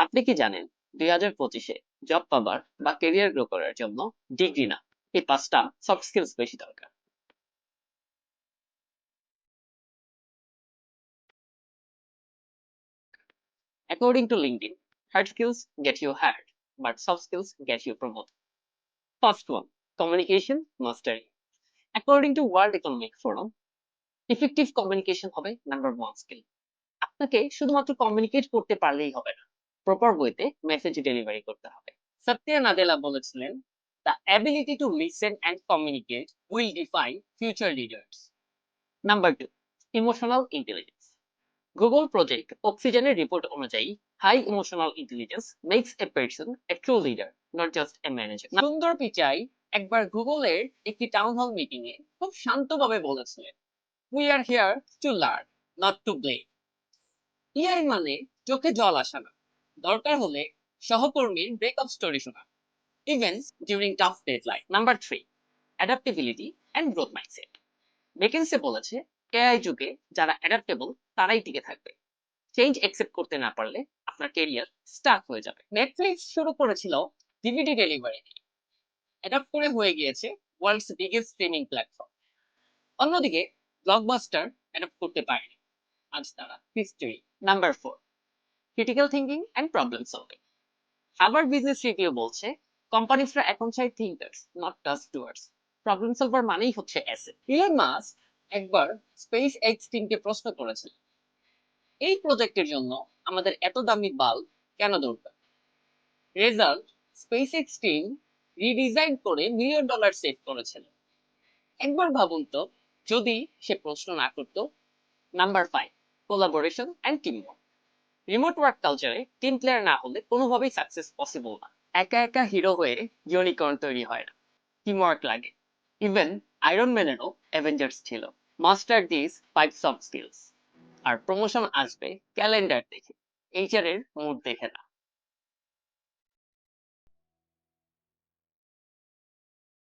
আপনি কি জানেন 2025-এ জব পাবার বা ক্যারিয়ার গ্রো করার জন্য ডিগ্রি না, এই 5টা সফট স্কিলস বেশি দরকার। According to LinkedIn, hard skills get you hired, but soft skills get you promoted. First one, communication mastery. According to World Economic Forum, effective communication হবে নাম্বার 1 স্কিল। আপনাকে শুধুমাত্র কমিউনিকেট করতে পারলেই হবে না, প্রপার ওয়েতে মেসেজ ডেলিভারি করতে হবে। সত্যা নাদেলা বলেছিলেন, the ability to listen and communicate will define future leaders. Number 2, emotional intelligence. Google project অক্সিজেনের রিপোর্ট অনুযায়ী high emotional intelligence makes a person a true leader, not just a manager. Sundar Pichai একবার গুগলের একটি town hall meeting এ খুব শান্তভাবে বলেছিলেন, we are here to learn, not to blame. EI মানে চোখে জল আসা না, দরকার হলে সহকর্মীর ব্রেকআপ স্টোরি শোনা, even during tough deadline. Number 3, adaptability and growth mindset. Vacancy বলেছে এআই যুগে যারা অ্যাডাপ্টেবল তারাই টিকে থাকবে। চেঞ্জ অ্যাকসেপ্ট করতে না পারলে আপনার ক্যারিয়ার স্টাক হয়ে যাবে। নেটফ্লিক্স শুরু করেছিল ডিভিডি ডেলিভারি, অ্যাডাপ্ট করে হয়ে গিয়েছে ওয়ার্ল্ডস বিগেস্ট স্ট্রিমিং প্ল্যাটফর্ম। অন্যদিকে ব্লকবাস্টার অ্যাডাপ্ট করতে পারেনি, আজ তারা history. Number 4, critical thinking and problem solving. আবার বিজনেস রিভিউ বলছে কোম্পানিজরা এখন চাই thinkers, not task doers. Problem solver মানেই হচ্ছে অ্যাসেট। ইলন মাস্ক একবার স্পেস এক্স টিমকে প্রশ্ন করেছিল, এই প্রজেক্টের জন্য আমাদের এত দামি বাল্ব কেন দরকার? Result, space x team redesign করে $1 মিলিয়ন সেভ করেছিল। একবার ভাবুন তো, যদি সে প্রশ্ন না করতো। Number 5, collaboration and teamwork. Remote work কালচারে টিম প্লেয়ার না হলে কোনোভাবেই সাকসেস পসিবল না। একা একা হিরো হয়ে ইউনিকর্ন তৈরি হয় না, টিম ওয়ার্ক লাগে। ইভেন আয়রন ম্যানেরও অ্যাভেঞ্জার্স ছিল। মাস্টার দিস 5 সফট স্কিলস, আর প্রমোশন আসবে ক্যালেন্ডার দেখে, এইচআর এর মুড দেখে না।